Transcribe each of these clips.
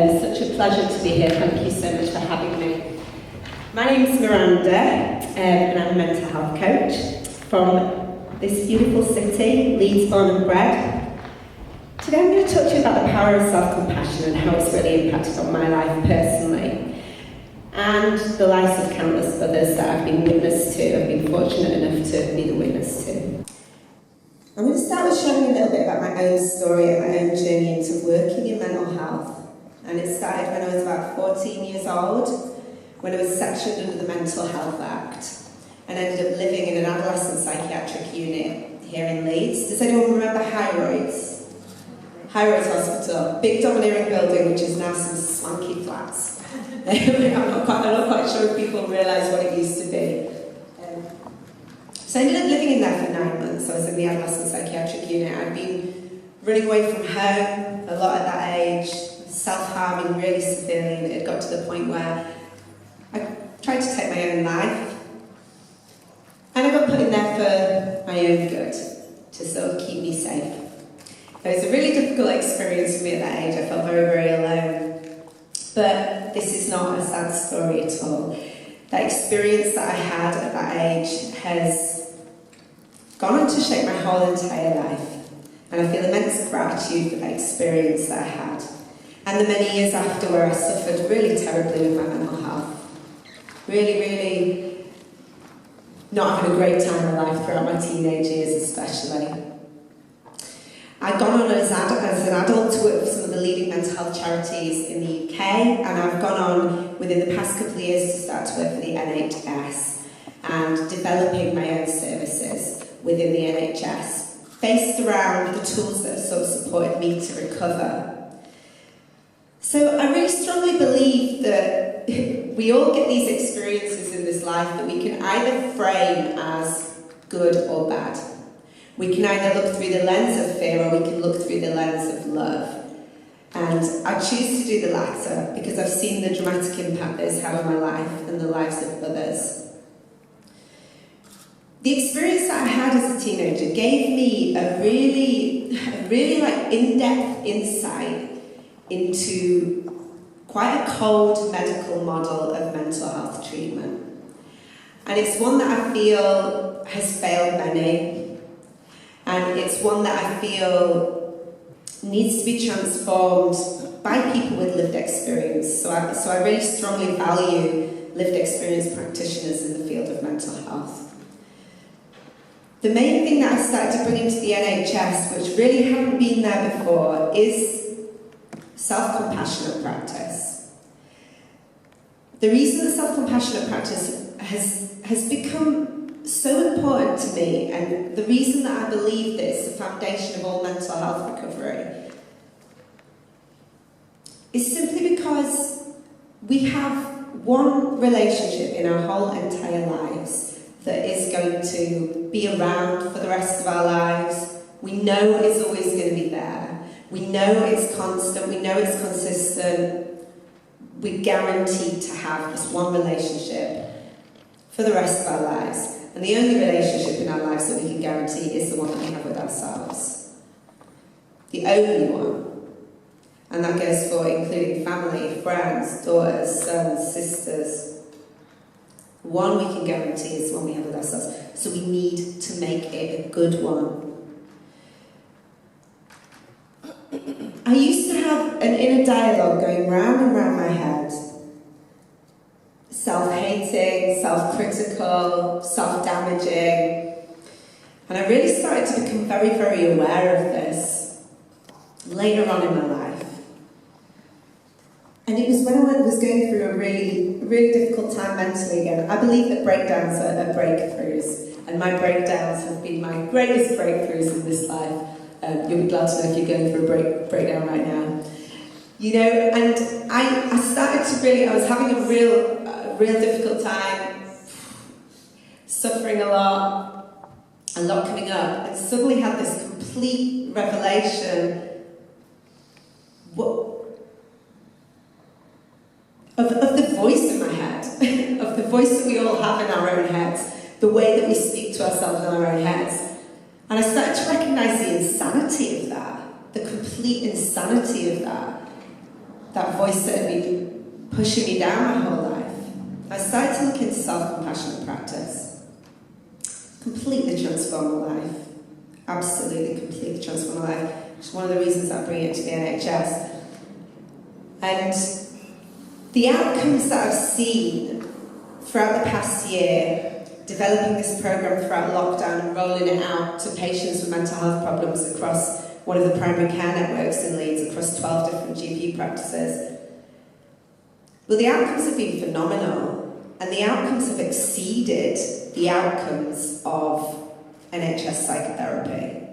Such a pleasure to be here. Thank you so much for having me. My name's Miranda, and I'm a mental health coach from this beautiful city, Leeds, born and bred. Today I'm going to talk to you about the power of self-compassion and how it's really impacted on my life personally, and the lives of countless others that I've been witness to, I've been fortunate enough to be the witness to. I'm going to start with sharing a little bit about my own story and my own journey into working in mental health. And it started when I was about 14 years old, when I was sectioned under the Mental Health Act and ended up living in an adolescent psychiatric unit here in Leeds. Does anyone remember Highroads? Highroads Hospital, big domineering building which is now some swanky flats. I'm not quite sure if people realise what it used to be. So I ended up living in there for 9 months. I was in the adolescent psychiatric unit. I'd been running away from home a lot at that age, self-harming really severely, and it had got to the point where I tried to take my own life. And I got put in there for my own good, to sort of keep me safe. It was a really difficult experience for me at that age. I felt very, very alone. But this is not a sad story at all. That experience that I had at that age has gone on to shape my whole entire life. And I feel immense gratitude for that experience that I had. And the many years after where I suffered really terribly with my mental health. Really, really not having a great time in life throughout my teenage years especially. I'd gone on as an adult to work for some of the leading mental health charities in the UK, and I've gone on within the past couple of years to start to work for the NHS and developing my own services within the NHS, based around the tools that have sort of supported me to recover. So I really strongly believe that we all get these experiences in this life that we can either frame as good or bad. We can either look through the lens of fear or we can look through the lens of love. And I choose to do the latter because I've seen the dramatic impact that it's had on my life and the lives of others. The experience that I had as a teenager gave me a really like in-depth insight into quite a cold medical model of mental health treatment. And it's one that I feel has failed many. And it's one that I feel needs to be transformed by people with lived experience. So I really strongly value lived experience practitioners in the field of mental health. The main thing that I started to bring into the NHS, which really hadn't been there before, is self-compassionate practice. The reason that self-compassionate practice has become so important to me, and the reason that I believe that it's the foundation of all mental health recovery, is simply because we have one relationship in our whole entire lives that is going to be around for the rest of our lives. We know it's always going to be there. We know it's constant. We know it's consistent. We're guaranteed to have this one relationship for the rest of our lives. And the only relationship in our lives that we can guarantee is the one that we have with ourselves. The only one. And that goes for including family, friends, daughters, sons, sisters. The one we can guarantee is the one we have with ourselves. So we need to make it a good one. I used to have an inner dialogue going round and round my head. Self-hating, self-critical, self-damaging. And I really started to become very, very aware of this later on in my life. And it was when I was going through a really, really difficult time mentally again. I believe that breakdowns are breakthroughs, and my breakdowns have been my greatest breakthroughs in this life. You'll be glad to know if you're going through a breakdown right now. You know, and I started to really, I was having a real difficult time, suffering a lot coming up, and suddenly had this complete revelation of the voice in my head, of the voice that we all have in our own heads, the way that we speak to ourselves in our own heads. And I started to recognise the insanity of that, the complete insanity of that. that voice that had been pushing me down my whole life, I started to look into self-compassionate practice. Completely transformed my life. Absolutely, completely transformed my life. Which is one of the reasons I bring it to the NHS. And the outcomes that I've seen throughout the past year, developing this program throughout lockdown and rolling it out to patients with mental health problems across one of the primary care networks in Leeds, across 12 different GP practices. Well, the outcomes have been phenomenal, and the outcomes have exceeded the outcomes of NHS psychotherapy.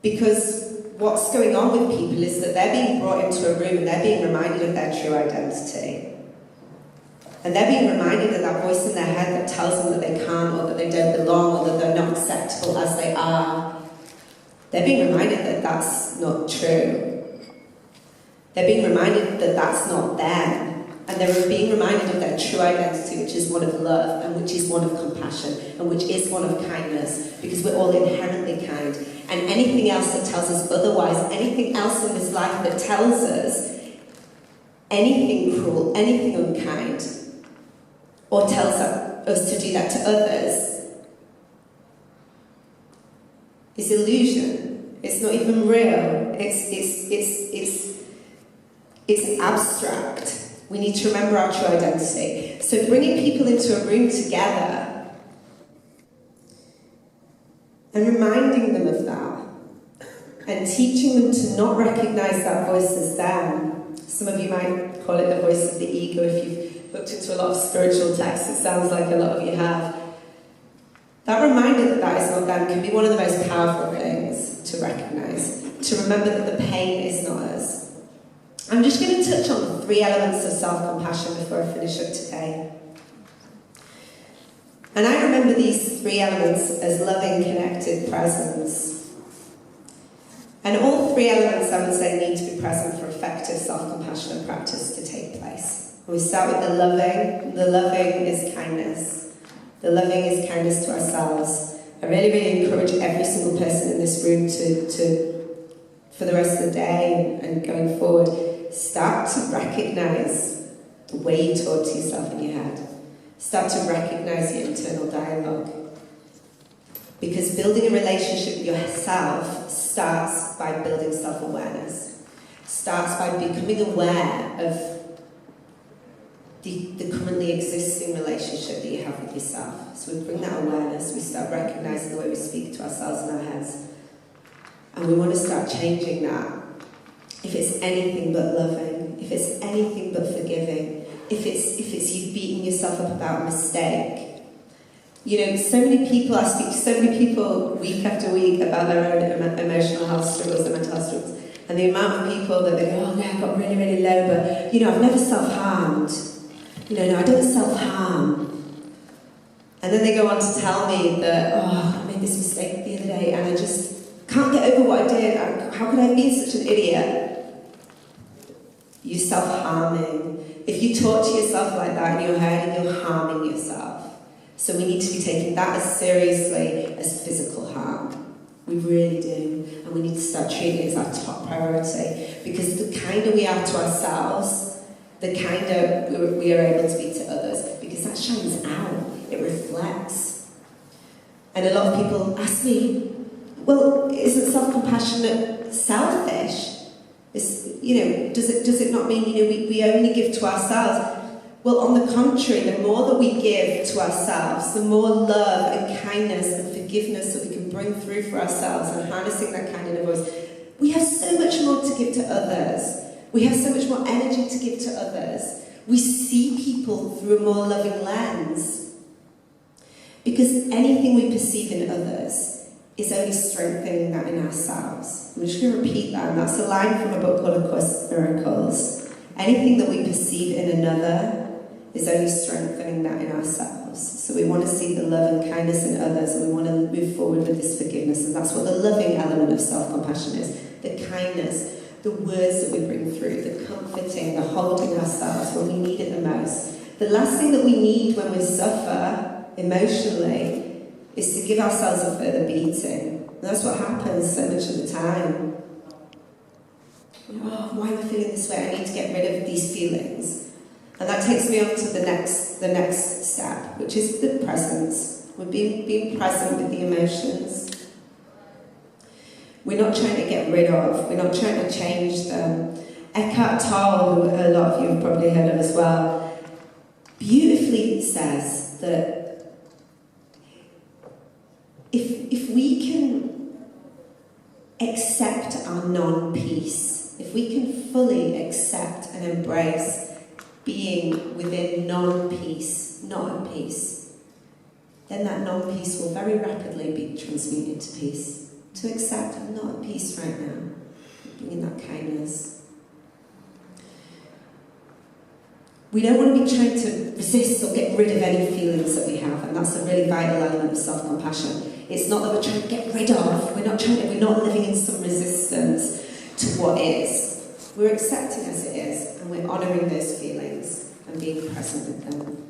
Because what's going on with people is that they're being brought into a room and they're being reminded of their true identity. And they're being reminded of that voice in their head that tells them that they can't, or that they don't belong, or that they're not acceptable as they are. They're being reminded that that's not true. They're being reminded that that's not them. And they're being reminded of their true identity, which is one of love, and which is one of compassion, and which is one of kindness, because we're all inherently kind. And anything else that tells us otherwise, anything else in this life that tells us anything cruel, anything unkind, or tells us to do that to others, is illusion. It's not even real. It's abstract. We need to remember our true identity. So bringing people into a room together and reminding them of that, and teaching them to not recognise that voice as them. Some of you might call it the voice of the ego. If you've looked into a lot of spiritual texts, it sounds like a lot of you have. That reminder that that is not them can be one of the most powerful things to recognise, to remember that the pain is not us. I'm just going to touch on 3 elements of self-compassion before I finish up today. And I remember these 3 elements as loving, connected presence. And all 3 elements, I would say, need to be present for effective self-compassionate practice to take place. We start with the loving. The loving is kindness. The loving is kindness to ourselves. I really, really encourage every single person in this room to for the rest of the day and going forward, start to recognise the way you talk to yourself in your head. Start to recognise your internal dialogue. Because building a relationship with yourself starts by building self-awareness. Starts by becoming aware of the currently existing relationship that you have with yourself. So we bring that awareness, we start recognising the way we speak to ourselves in our heads. And we want to start changing that. If it's anything but loving, if it's anything but forgiving, if it's you beating yourself up about a mistake. You know, so many people, I speak to so many people week after week about their own emotional health struggles, their mental health struggles, and the amount of people that they go, oh yeah, I got really, really low, but, you know, I've never self-harmed. You know, no, I don't self-harm. And then they go on to tell me that, oh, I made this mistake the other day, and I just can't get over what I did. How could I have been such an idiot? You're self-harming. If you talk to yourself like that in your head, you're harming yourself. So we need to be taking that as seriously as physical harm. We really do. And we need to start treating it as our top priority. Because the kinder we are to ourselves, the kinder we are able to be to others. Because that shines out. It reflects. And a lot of people ask me, well, isn't self-compassionate selfish? You know, does it not mean, you know, we only give to ourselves? Well, on the contrary, the more that we give to ourselves, the more love and kindness and forgiveness that we can bring through for ourselves and harnessing that kind of voice, we have so much more to give to others. We have so much more energy to give to others. We see people through a more loving lens. Because anything we perceive in others is only strengthening that in ourselves. I'm just going to repeat that, and that's a line from a book called A Course in Miracles. Anything that we perceive in another is only strengthening that in ourselves. So we want to see the love and kindness in others, and we want to move forward with this forgiveness, and that's what the loving element of self-compassion is. The kindness, the words that we bring through, the comforting, the holding ourselves when we need it the most. The last thing that we need when we suffer emotionally is to give ourselves a further beating. And that's what happens so much of the time. Oh, why am I feeling this way? I need to get rid of these feelings. And that takes me on to the next step, which is the presence. We're being present with the emotions. We're not trying to get rid of, we're not trying to change them. Eckhart Tolle, who a lot of you have probably heard of as well, beautifully says that if we can accept our non-peace, if we can fully accept and embrace being within non-peace, not at peace, then that non-peace will very rapidly be transmuted to peace. To accept I'm not at peace right now, bringing that kindness. We don't want to be trying to resist or get rid of any feelings that we have, and that's a really vital element of self-compassion. It's not that we're trying to get rid of, we're not living in some resistance to what is. We're accepting as it is, and we're honouring those feelings and being present with them.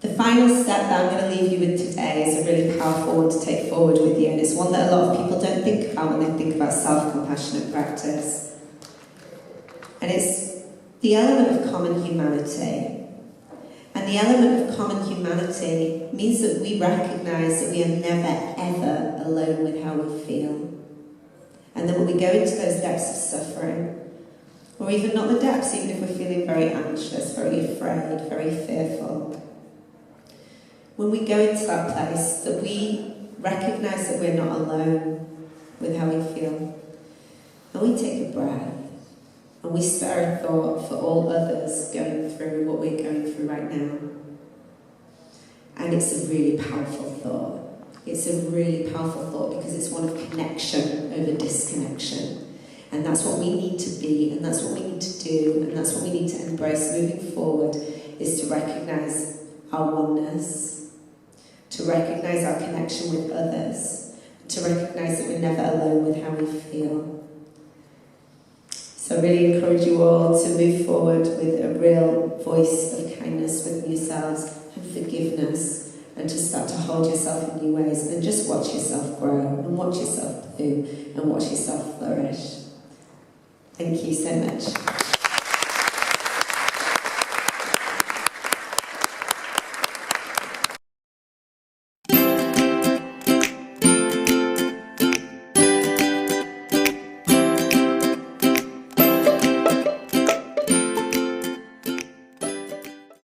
The final step that I'm going to leave you with today is a really powerful one to take forward with you, and it's one that a lot of people don't think about when they think about self-compassionate practice. And it's the element of common humanity. And the element of common humanity means that we recognise that we are never, ever alone with how we feel. And then when we go into those depths of suffering, or even not the depths, even if we're feeling very anxious, very afraid, very fearful, when we go into that place, that we recognise that we're not alone with how we feel, and we take a breath, and we spare a thought for all others going through what we're going through right now. And it's a really powerful thought. It's a really powerful thought because it's one of connection over disconnection. And that's what we need to be, and that's what we need to do, and that's what we need to embrace moving forward, is to recognise our oneness, to recognise our connection with others, to recognise that we're never alone with how we feel. So I really encourage you all to move forward with a real voice of kindness with yourselves and forgiveness, and to start to hold yourself in new ways, and just watch yourself grow, and watch yourself bloom, and watch yourself flourish. Thank you so much.